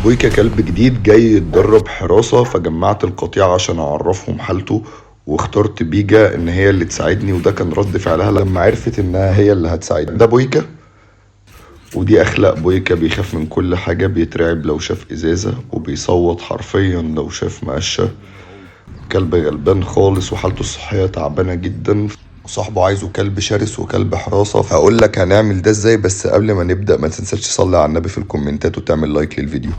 بويكا كلب جديد جاي يتدرب حراسة، فجمعت القطيع عشان أعرفهم حالته، واخترت بيجا إن هي اللي تساعدني، وده كان رد فعلها لما عرفت إنها هي اللي هتساعدني. ده بويكا، ودي أخلاق بويكا. بيخاف من كل حاجة، بيترعب لو شاف إزازة، وبيصوت حرفيا لو شاف مقشة. كلب غلبان خالص وحالته الصحية تعبانة جدا، وصاحبه عايزه كلب شرس وكلب حراسة. فهقول لك هنعمل ده ازاي، بس قبل ما نبدأ ما تنساش تصلي على النبي في الكومنتات وتعمل لايك للفيديو.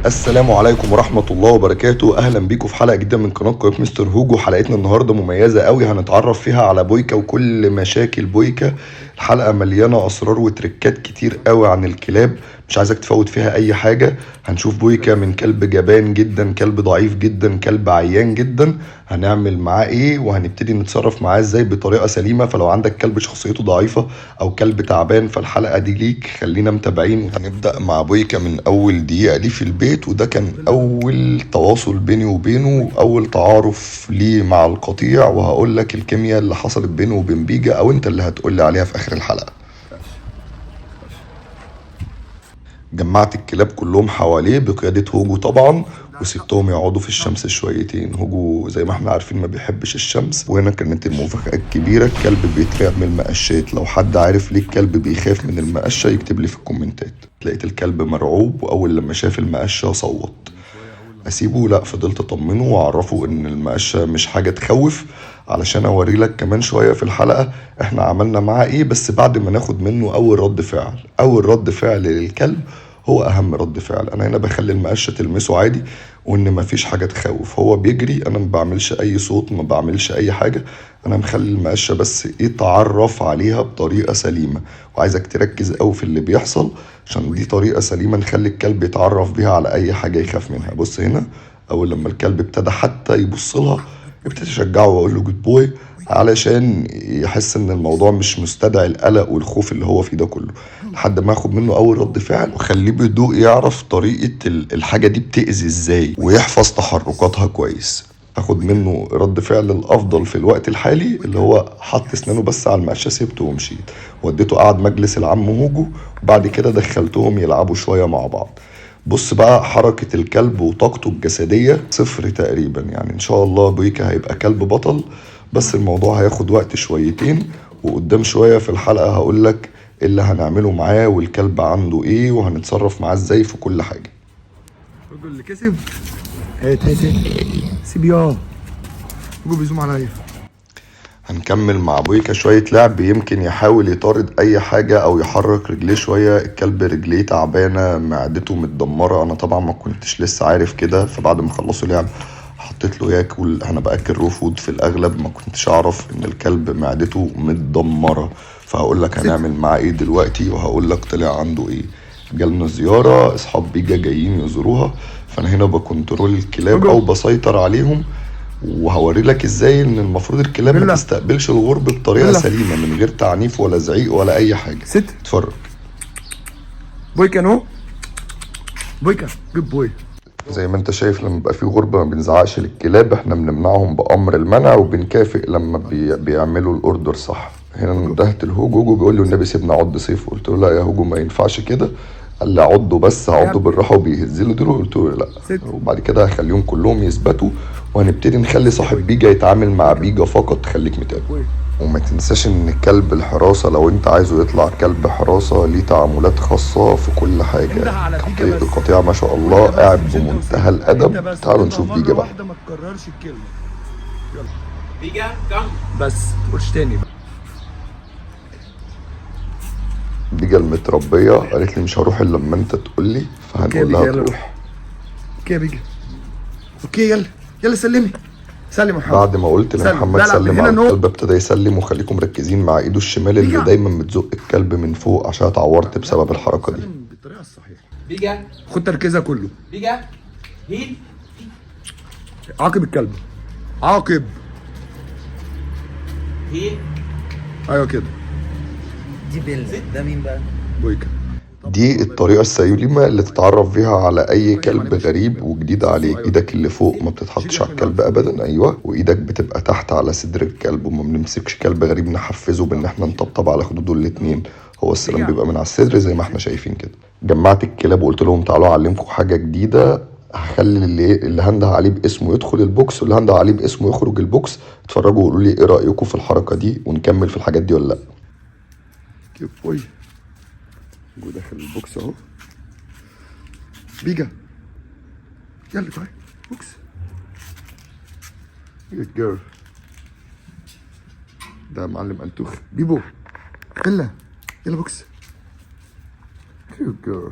السلام عليكم ورحمة الله وبركاته، اهلا بيكم في حلقة جديدة من قناة قناة مستر هوجو. حلقتنا النهاردة مميزة قوي، هنتعرف فيها على بويكا وكل مشاكل بويكا. الحلقة مليانة اسرار وتركات كتير قوي عن الكلاب، مش عايزك تفوت فيها اي حاجة. هنشوف بويكا من كلب جبان جدا، كلب ضعيف جدا، كلب عيان جدا، هنعمل معاه ايه وهنبتدي نتصرف معاه ازاي بطريقة سليمة. فلو عندك كلب شخصيته ضعيفة او كلب تعبان فالحلقة دي ليك، خلينا متابعين. هنبدأ مع بويكا من اول دقيقة ليه في البيت، وده كان اول تواصل بيني وبينه، اول تعارف ليه مع القطيع، وهقول لك الكيمياء اللي حصلت بينه وبين بيجا، او انت اللي هتقولي عليها في اخر الحلقة. جمعت الكلاب كلهم حواليه بقيادة هوجو طبعا، وسبتهم يقعدوا في الشمس شويتين. هوجو زي ما احنا عارفين ما بيحبش الشمس، وهنا كانت المفاجأة الكبيرة، الكلب بيترعب من المقشات. لو حد عارف ليه الكلب بيخاف من المقشة يكتب لي في الكومنتات. لقيت الكلب مرعوب، واول لما شاف المقشة صوت. اسيبه؟ لا، فضلت اطمنه واعرفه ان المقشة مش حاجة تخوف، علشان اوري لك كمان شوية في الحلقة احنا عملنا معاه ايه، بس بعد ما ناخد منه اول رد فعل. اول رد فعل للكلب هو اهم رد فعل. انا هنا بخلي المقشة تلمسه عادي، وان مفيش حاجة تخوف. هو بيجري، انا ما بعملش اي صوت، ما بعملش اي حاجة، انا مخلي المقشة بس يتعرف عليها بطريقة سليمة. وعايزك تركز قوي في اللي بيحصل، عشان دي طريقة سليمة نخلي الكلب يتعرف بيها على اي حاجة يخاف منها. بص هنا، اول لما الكلب ابتدى حتى يبص لها، ابتدي اشجعه واقول له جود بوي، علشان يحس ان الموضوع مش مستدعي القلق والخوف اللي هو فيه ده كله. لحد ما اخد منه اول رد فعل، واخليه بهدوء يعرف طريقة الحاجة دي بتأذي ازاي، ويحفظ تحركاتها كويس. اخد منه رد فعل الافضل في الوقت الحالي، اللي هو حط اسنانه بس على المقشه، سيبته ومشيت. وديته قعد مجلس العم هوجو، وبعد كده دخلتهم يلعبوا شويه مع بعض. بص بقى، حركة الكلب وطاقته الجسدية صفر تقريبا. يعني ان شاء الله بويكا هيبقى كلب بطل، بس الموضوع هياخد وقت شويتين، وقدام شوية في الحلقة هقولك اللي هنعمله معاه والكلب عنده ايه وهنتصرف معاه ازاي في كل حاجة. الراجل اللي كسب هات سيب ياه جو بيزوم عليا. هنكمل مع بويكا شوية لعب، يمكن يحاول يطارد أي حاجة أو يحرك رجليه شوية. الكلب رجليه تعبانة، معدته متدمرة. أنا طبعا ما كنتش لسه عارف كده، فبعد ما خلصوا لعب حطيت له ياكل. أنا بأكل رو فود في الأغلب، ما كنتش أعرف إن الكلب معدته متدمرة. فهقول لك هنعمل معاه إيه دلوقتي، وهقول لك طلع عنده إيه. جالنا زيارة، أصحاب بيجا جايين يزوروها، فأنا هنا بكنترول الكلاب أو بسيطر عليهم، وهوري لك ازاي ان المفروض الكلاب ما تستقبلش الغرب بطريقه سليمه، من غير تعنيف ولا زعيق ولا اي حاجه. اتفرج. بويكا نو بويكا جود بوي. زي ما انت شايف، لما بيبقى في غربه ما بنزعقش للكلاب، احنا بنمنعهم بامر المنع، وبنكافئ لما بيعملوا الاوردر صح. هنا ندهت الهوجو، هوجو بيقول له النبي سيبنا عض صيف. قلت له لا يا هوجو ما ينفعش كده. قال لي عضه بس، هعضه بالراحه، وبيهز له ديله. قلت له لا. وبعد كده هخليهم كلهم يثبتوا، وهنبتدي نخلي صاحب بيجا يتعامل مع بيجا فقط. خليك متابع، وما تنساش ان كلب الحراسة لو انت عايزه يطلع كلب حراسة ليه تعاملات خاصة في كل حاجة. القطيع ما شاء الله قاعد بمنتهى الادب. تعالوا نشوف بيجا بقى. ما تكررش الكلمة. يلا بيجا كم بس تقولش تاني بقى. بيجا المتربية قالت لي مش هروح الا لما انت تقول لي، فهنقول لها تروح. اوكي يا بيجا، اوكي يلا يلا سلمي سلم محمد. بعد ما قلت لمحمد سلم على الكلب، ابتدى يسلم. وخليكم مركزين مع ايده الشمال اللي دايما بتزق الكلب من فوق، عشان اتعورت بسبب الحركه دي. بالطريقه الصحيحه. بيجا خد تركيزها كله. بيجا هيل. عاقب الكلب، عاقب. هيل. ايوه كده. دي بيلا. ده مين بقى؟ بويكا. دي الطريقة السليمة اللي تتعرف بيها على أي كلب غريب وجديد عليك. إيدك اللي فوق ما بتتحطش على الكلب أبدا، أيوة، وإيدك بتبقى تحت على صدر الكلب. وما بنمسكش كلب غريب نحفزه بإن احنا نطبطب على خدوده الاتنين. هو السلام بيبقى من على الصدر زي ما احنا شايفين كده. جمعت الكلاب وقلت لهم تعالوا اعلمكم حاجه جديده. هخلي اللي هنده عليه باسمه يدخل البوكس واللي هنده عليه باسمه يخرج البوكس. اتفرجوا وقولوا لي ايه رايكم في الحركه دي ونكمل في الحاجات دي ولا لا. كيوت بوي. جو داخل البوكس اهو. بيجا يلا تعالى بوكس. جود جيرل. ده معلم انتوخ. بيبو يلا يلا بوكس. جود جيرل.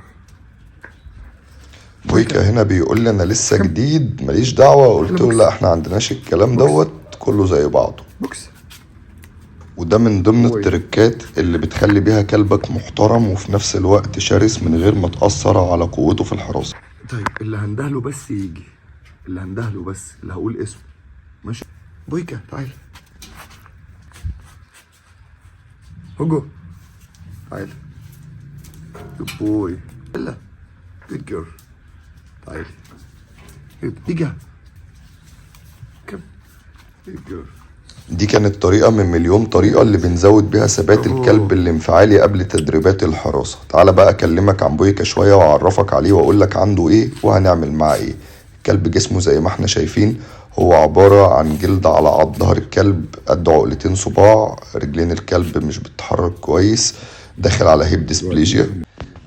بويكا هنا بيقول لي انا لسه جديد ماليش دعوه. قلت له لا احنا عندناش الكلام دوت، كله زي بعضه. بوكس. وده من ضمن التركات اللي بتخلي بيها كلبك محترم وفي نفس الوقت شرس من غير ما تأثر على قوته في الحراسة. طيب اللي هندهله بس يجي، اللي هندهله بس اللي هقول اسمه ماشي. بويكا تعالى. هوجو تعالى. جود بوي. يلا جود جيرل. تعالى. بيجا كم. جود جيرل. دي كانت طريقة من مليون طريقة اللي بنزود بيها ثبات الكلب الانفعالي قبل تدريبات الحراسة. تعال بقى اكلمك عن بويكا شوية واعرفك عليه واقول لك عنده ايه وهنعمل معاه ايه. الكلب جسمه زي ما احنا شايفين هو عبارة عن جلد على عض. ظهر الكلب قد عقلتين صباع. رجلين الكلب مش بتتحرك كويس. داخل على هيب ديسبليجيا.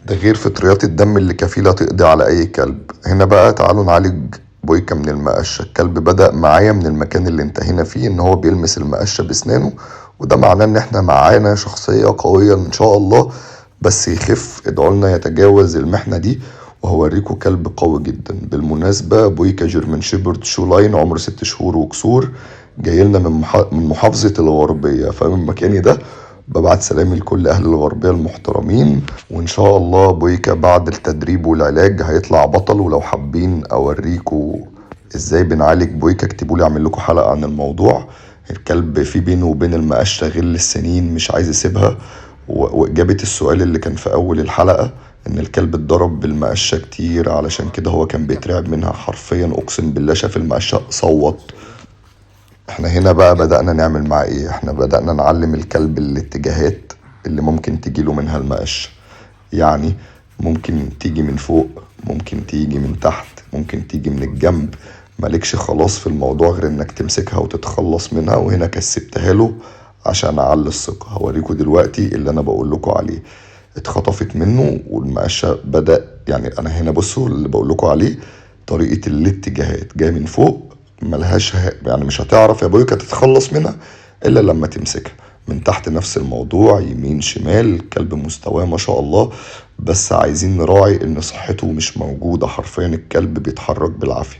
ده غير فطريات الدم اللي كفيلة تقضي على اي كلب. هنا بقى تعالوا نعالج بويكا من المقشة. الكلب بدأ معايا من المكان اللي انتهينا فيه ان هو بيلمس المقشة بسنانه، وده معناه ان احنا معانا شخصية قوية ان شاء الله. بس يخف، ادعولنا يتجاوز المحنة دي وهوريكم كلب قوي جدا. بالمناسبة بويكا جيرمان شيبرد شو لاين عمره 6 شهور وكسور، جاي لنا من محافظة الغربية. فمن مكاني ده ببعت سلامي لكل اهل الغربية المحترمين، وان شاء الله بويكا بعد التدريب والعلاج هيطلع بطل. ولو حابين اوريكم ازاي بنعالج بويكا اكتبولي اعمل لكم حلقة عن الموضوع. الكلب في بينه وبين المقشة غل السنين مش عايز يسيبها. واجابة السؤال اللي كان في اول الحلقة ان الكلب اتضرب بالمقشة كتير علشان كده هو كان بيترعب منها حرفيا. اقسم بالله شاف المقشة صوت. احنا هنا بقى بدأنا نعمل معاه ايه؟ احنا بدأنا نعلم الكلب الاتجاهات اللي ممكن تجيله منها المقشة. يعني ممكن تيجي من فوق، ممكن تيجي من تحت، ممكن تيجي من الجنب. مالكش خلاص في الموضوع غير انك تمسكها وتتخلص منها. وهنا كسبتها له عشان اعلي الثقة. هوريكم دلوقتي اللي انا بقول لكم عليه. اتخطفت منه والمقشة بدأ، يعني انا هنا بصوا اللي بقول لكم عليه طريقة الاتجاهات. جاي من فوق ملهاش يعني مش هتعرف يا بويكا تتخلص منها الا لما تمسكها. من تحت نفس الموضوع، يمين شمال. الكلب مستواه ما شاء الله، بس عايزين نراعي ان صحته مش موجودة. حرفيا الكلب بيتحرك بالعافية.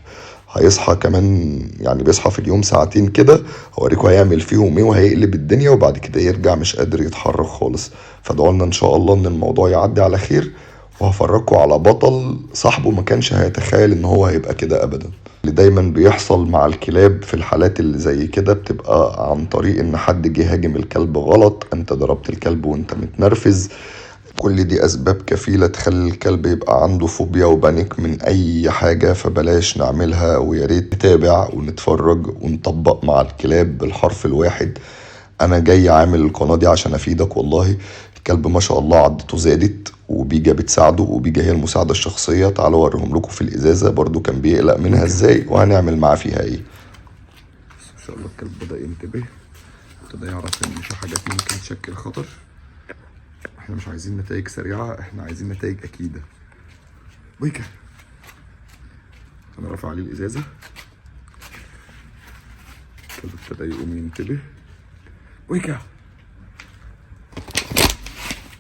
هيصحى كمان، يعني بيصحى في اليوم ساعتين كده. هوريكم هيعمل فيهم ايه وهيقلب الدنيا وبعد كده يرجع مش قادر يتحرك خالص. فدعولنا ان شاء الله ان الموضوع يعدي على خير، وهفرجكم على بطل صاحبه ما كانش هيتخيل ان هو هيبقى كده ابدا. اللي دايما بيحصل مع الكلاب في الحالات اللي زي كده بتبقى عن طريق ان حد جه هاجم الكلب غلط، انت ضربت الكلب وانت متنرفز. كل دي اسباب كفيلة تخلي الكلب يبقى عنده فوبيا وبانيك من اي حاجة. فبلاش نعملها، ويا ريت نتابع ونتفرج ونطبق مع الكلاب بالحرف الواحد. انا جاي عامل القناة دي عشان افيدك والله. الكلب ما شاء الله عضته زادت وبيجا بتساعده، وبيجا هي المساعدة الشخصية. تعالوا اوريهم لكم في الازازة برضو كان بيقلق منها ازاي وهنعمل معاه فيها ايه. ان شاء الله الكلب بدأ ينتبه، ابتدى يعرف ان في حاجات ممكن تشكل خطر. احنا مش عايزين نتائج سريعة، احنا عايزين نتائج اكيدة. بويكا انا رافع عليه الازازة. الكلب ابتدى يقوم ينتبه. بويكا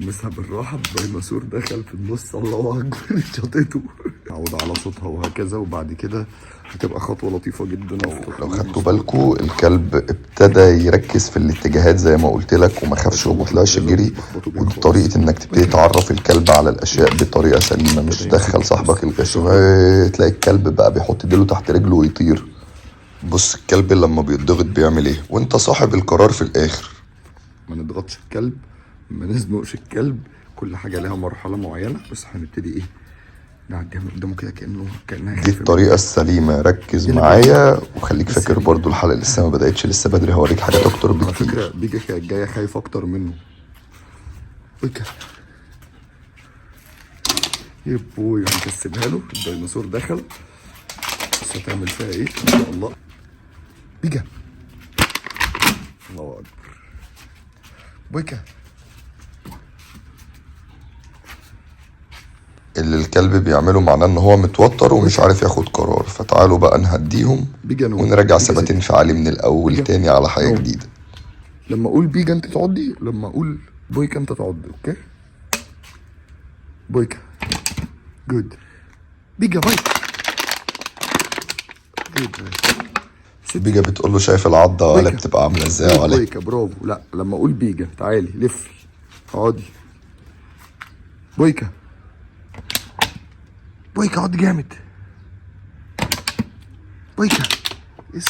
مسها بالراحة. الديناصور دخل في النص، الله أكبر شطته. تعود على صوتها وهكذا، وبعد كده هتبقى خطوة لطيفة جدا. لو خدتوا بالكوا الكلب ابتدى يركز في الاتجاهات زي ما قلت لك وما خافش وما طلعش جري. ودي طريقة انك تبتدي تعرف الكلب على الاشياء بطريقة سليمة، مش تدخل صاحبك الغشيم تلاقي الكلب بقى بيحط ديله تحت رجله ويطير. بص الكلب لما بيتضغط بيعمل ايه، وانت صاحب القرار في الاخر. ما نضغطش الكلب، ما نزنقش الكلب، كل حاجة لها مرحلة معينة. بس هنبتدي ايه، نعديها من قدامه كده كأنها دي الطريقة السليمة. ركز معايا وخليك فاكر برضو الحلقة لسه ما بدأتش، لسه بدري. هوريك حاجات اكتر على فكرة بكتير. بيجا كانت جاية خايف اكتر منه. بويكا يبوي هنكسبها له. الديناصور دخل، بس هتعمل فيها ايه ان شاء الله. بيجا، الله اكبر. بويكا، اللي الكلب بيعمله معناه ان هو متوتر ومش عارف ياخد قرار، فتعالوا بقى نهديهم بيجا نو. ونرجع بيجا ثبات ست. انفعالي من الاول بيجا. تاني على حاجة نو. جديدة. لما اقول بيجا انت تعضي، لما اقول بويكا انت تعضي. اوكي، بويكا. جود. بيجا بايت. جود. بيجا بتقول له شايف العضة ولا بويكا. بتبقى عاملة ازاي ولا؟ بويكا برافو. لا لما اقول بيجا تعالي لفي اقعدي. بويكا، بويكا اقعد جامد. بويكا. يس.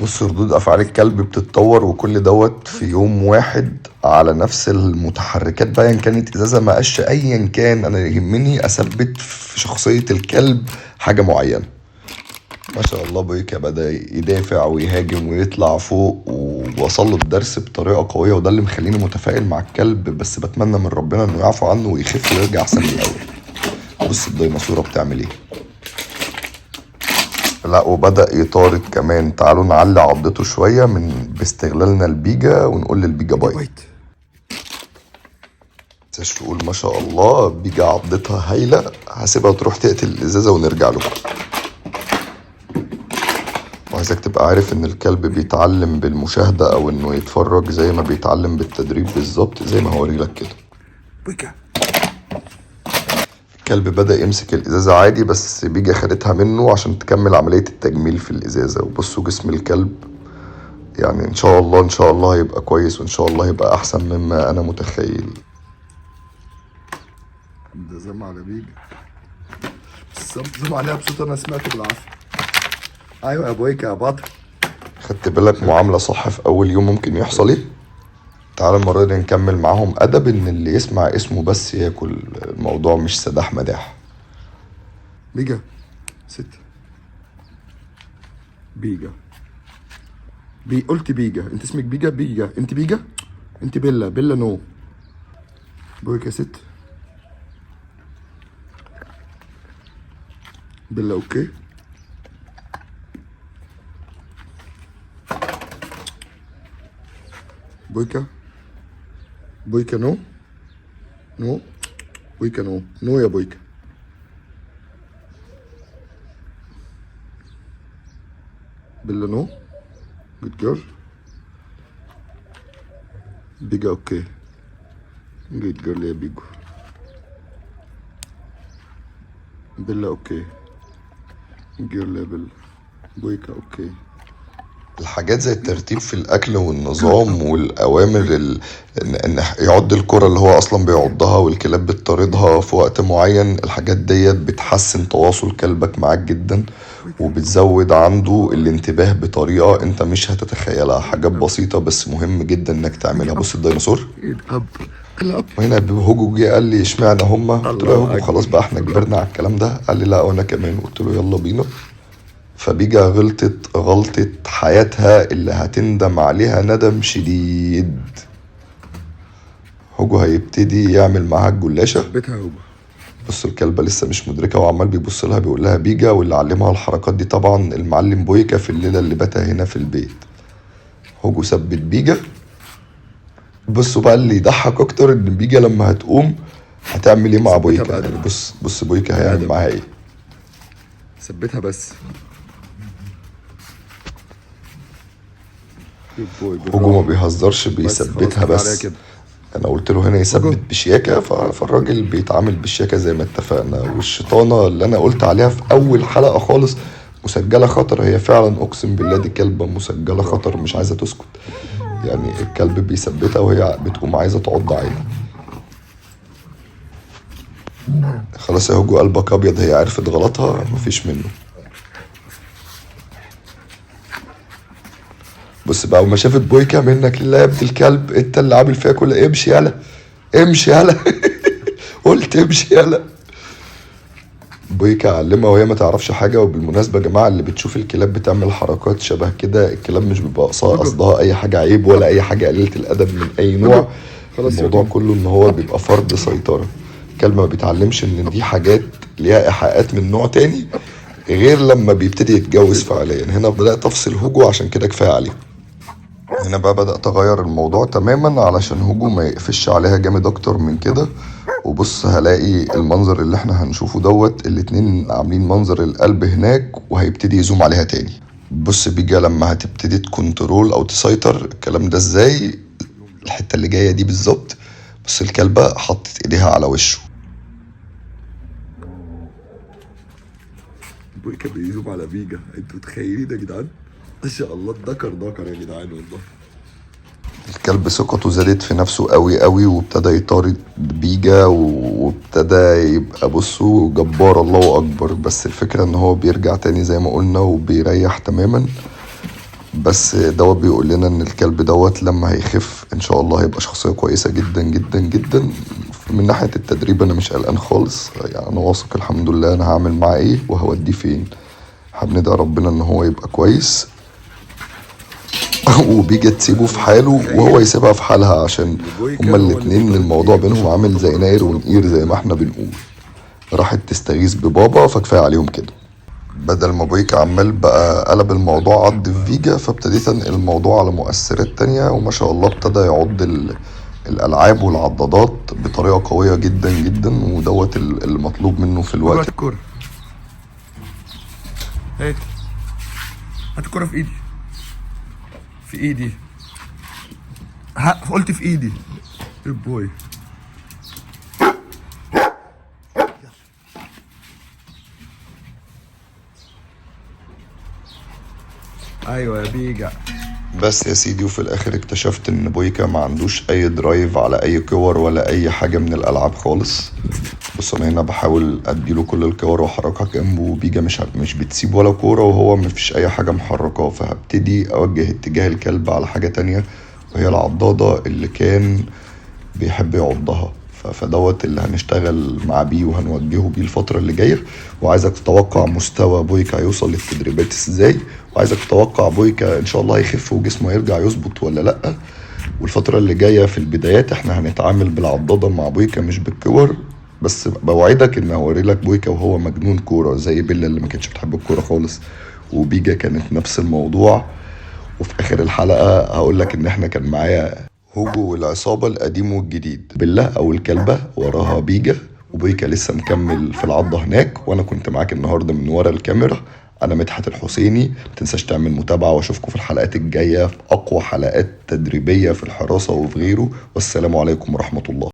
بص ردود افعال الكلب بتتطور، وكل دوت في يوم واحد على نفس المتحركات بقى، ان كانت ازازه ما قش ايا كان. انا يهمني اثبت في شخصيه الكلب حاجه معينه. ما شاء الله بويكا بدا يدافع ويهاجم ويطلع فوق، ووصل له الدرس بطريقه قويه، وده اللي مخليني متفائل مع الكلب. بس بتمنى من ربنا انه يعفو عنه ويخف ويرجع احسن من الاول. بص الديناصوره بتعمل ايه. لا وبدأ يطارد كمان. تعالوا نعلي عضته شوية من باستغلالنا البيجا ونقول للبيجا بايت. متنساش تقول ما شاء الله. بيجا عضتها هايلة. هسيبها تروح تقتل الإزازة ونرجع له. وعايزك تبقى عارف إن الكلب بيتعلم بالمشاهدة أو إنه يتفرج زي ما بيتعلم بالتدريب بالظبط، زي ما هوريلك كده. بويكا. الكلب بدأ يمسك الإزازة عادي، بس بيجا خدتها منه عشان تكمل عملية التجميل في الإزازة. وبصوا جسم الكلب، يعني إن شاء الله إن شاء الله هيبقى كويس، وإن شاء الله هيبقى أحسن مما أنا متخيل. ده زم على بيجا. زم عليها بصوت انا سمعته بالعافيه. ايوه يا بويكا يا بطل. خدت بالك معاملة صح في أول يوم ممكن يحصل إيه؟ تعال المرة دي نكمل معاهم أدب، إن اللي يسمع اسمه بس ياكل. الموضوع مش سداح مداح. بيجا ست. بيجا. قلت بيجا. انت اسمك بيجا. بيجا انت بيجا. انت بيلا. بيلا نو. بويكا ست. بيلا اوكي. بويكا. بويكا نو. نو. بويكا نو. نو يا بويكا. بيلا نو. جود جيرل. بيجا اوكي. جود جيرل يا بيجو. بيلا اوكي. جيرل يا بيلا. بويكا اوكي. الحاجات زي الترتيب في الأكل والنظام والأوامر إن يعض الكرة اللي هو أصلا بيعضها، والكلاب بتطاردها في وقت معين. الحاجات ديت بتحسن تواصل كلبك معاك جدا، وبتزود عنده الانتباه بطريقة انت مش هتتخيلها. حاجات بسيطة بس مهم جدا انك تعملها. بص الديناصور. الاب. الاب. وهنا هوجو جه قال لي اشمعنى هما؟ قلت له يا الله هوجو خلاص بقى احنا كبرنا على الكلام ده. قال لي لا وانا كمان. قلت له يلا بينا. فبيجا غلطت غلطة حياتها اللي هتندم عليها ندم شديد. هوجو هيبتدي يعمل معاها الجلاشة. بيتها هو. بص الكلبة لسه مش مدركة، وعمال بيبص لها بيقول لها بيجا. واللي علمها الحركات دي طبعا المعلم بويكا في الليلة اللي باتها هنا في البيت. هوجو ثبت بيجا. بصوا بقى اللي يضحك اكتر ان بيجا لما هتقوم هتعمل ايه مع بويكا. يعني بص بويكا هيعمل معاها ايه. ثبتها بس. هوجو ما بيهزرش، بيثبتها بس. انا قلت له هنا يثبت بشياكه، فالراجل بيتعامل بالشياكه زي ما اتفقنا. والشيطانه اللي انا قلت عليها في اول حلقه خالص مسجله خطر، هي فعلا اقسم بالله دي كلبه مسجله خطر مش عايزه تسكت. يعني الكلب بيثبتها وهي بتقوم عايزه تعض عادي. خلاص يا هوجو قلبك ابيض، هي عرفت غلطها مفيش منه. بص بقى وما شافت بويكا منك لله يا ابن الكلب انت اللي عامل فيها كل. امشي يالا امشي يالا. قلت امشي يالا. بويكا علمها وهي ما تعرفش حاجه. وبالمناسبه يا جماعه اللي بتشوف الكلاب بتعمل حركات شبه كده، الكلاب مش بيبقى قصدها اي حاجه عيب ولا اي حاجه قليله الادب من اي نوع. الموضوع كله ان هو بيبقى فرض سيطره. الكلب ما بيتعلمش ان دي حاجات ليها ايحاءات من نوع تاني غير لما بيبتدي يتجوز فعليا. هنا بدأت افصل هوجو عشان كده كفاية عليه. هنا بقى بدأت اغير الموضوع تماما علشان هوجو ما يقفش عليها جامد اكتر من كده. وبص هلاقي المنظر اللي احنا هنشوفه دوت، الاتنين عاملين منظر القلب هناك وهيبتدي يزوم عليها تاني. بص بيجا لما هتبتدي تكنترول او تسيطر الكلام ده ازاي، الحتة اللي جاية دي بالظبط. بص الكلبة حطت ايديها على وشه. بويكا بيزوم على بيجا، انتوا متخيلين يا جدعان؟ ما شاء الله الدكر يا جدعان والله. الكلب ثقته زادت في نفسه قوي قوي وابتدى يطارد بيجا وابتدى يبقى بصوا جبار الله اكبر. بس الفكرة ان هو بيرجع تاني زي ما قلنا وبيريح تماما. بس دوت بيقول لنا ان الكلب دوت لما هيخف ان شاء الله هيبقى شخصية كويسة جدا جدا جدا. من ناحية التدريب انا مش قلقان خالص، يعني انا واثق الحمد لله انا هعمل معاه ايه وهوديه فين. هندعي ربنا ان هو يبقى كويس وبيجي تسيبه في حاله وهو يسيبها في حالها، عشان هما الاتنين الموضوع بينهم عامل زي ناير ونقير زي ما احنا بنقول. راحت تستغيث ببابا فكفاية عليهم كده. بدل ما بويكا عمال بقى قلب الموضوع عض في فيجا، فابتديت انقل الموضوع على مؤثرات تانية وما شاء الله ابتدى يعض الالعاب والعضادات بطريقة قوية جدا جدا، ودوت المطلوب منه في الوقت. هات الكرة، هات الكرة في ايدي، في ايدي، قلت في ايدي. بوي ايوه يا بيجا. بس يا سيدي وفي الاخر اكتشفت ان بويكا ما عندوش اي درايف على اي كور ولا اي حاجة من الالعاب خالص. بص انا هنا بحاول اديله كل الكور واحركها جنبه، وبيجا مش بتسيب ولا كورة وهو مفيش اي حاجة محركاه. فهبتدي اوجه اتجاه الكلب على حاجة تانية وهي العضادة اللي كان بيحب يعضها. فدوت اللي هنشتغل مع بيه وهنوجهه بيه الفترة اللي جاية. وعايزك تتوقع مستوى بويكا هيوصل للتدريبات ازاي، وعايزك تتوقع بويكا ان شاء الله هيخف وجسمه هيرجع يظبط ولا لا. والفترة اللي جاية في البدايات احنا هنتعامل بالعضادة مع بويكا مش بالكور. بس بوعدك ان هوري لك بويكا وهو مجنون كورة زي بيلا اللي ما كانتش بتحب الكورة خالص، وبيجا كانت نفس الموضوع. وفي اخر الحلقة هقول لك ان احنا كان معايا هوجو والعصابة القديم والجديد، بيلا او الكلبة وراها بيجا، وبيكا لسه مكمل في العضة هناك. وانا كنت معاك النهاردة من ورا الكاميرا، انا مدحت الحسيني. متنساش تعمل متابعة واشوفكم في الحلقات الجاية في اقوى حلقات تدريبية في الحراسة وفي غيره. والسلام عليكم ورحمة الله.